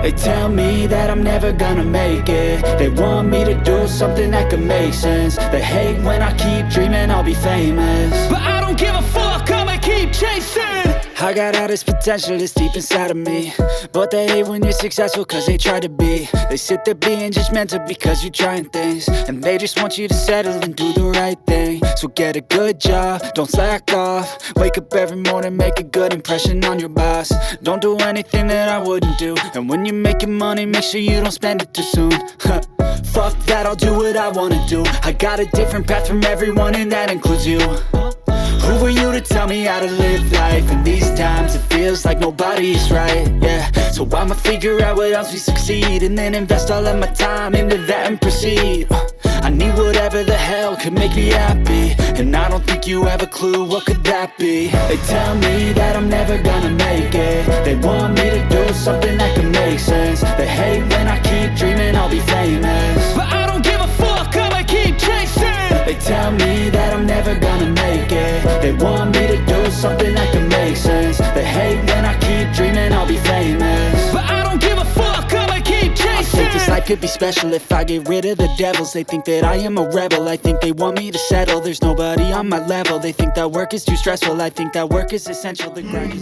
They tell me that I'm never gonna make it. They want me to do something that could make sense. They hate when I keep dreaming I'll be famous, but I don't give a fuck, I'ma keep chasing. I got all this potential that's deep inside of me, but they hate when you're successful cause they try to be. They sit there being judgmental because you're trying things, and they just want you to settle and do the right thing. So get a good job, don't slack off. Wake up every morning, make a good impression on your boss. Don't do anything that I wouldn't do, and when you're making money, make sure you don't spend it too soon. Fuck that, I'll do what I wanna do. I got a different path from everyone, and that includes you. Who are you to tell me how to live life? In these times it feels like nobody's right, yeah. So I'ma figure out what else we succeed, and then invest all of my time into that and proceed. I need whatever the hell could make me happy, and I don't think you have a clue what could that be. They tell me that I'm never gonna make it. They want me to do something that could make sense. They hate when I keep dreaming I'll be famous, but I don't give a fuck, I'ma keep chasing. They tell me that I'm never gonna make it. They want me to do something that can make sense. They hate when I keep dreaming I'll be famous, but I don't give a fuck, I'ma keep chasing. I think this life could be special if I get rid of the devils. They think that I am a rebel, I think they want me to settle. There's nobody on my level. They think that work is too stressful, I think that work is essential. The grind is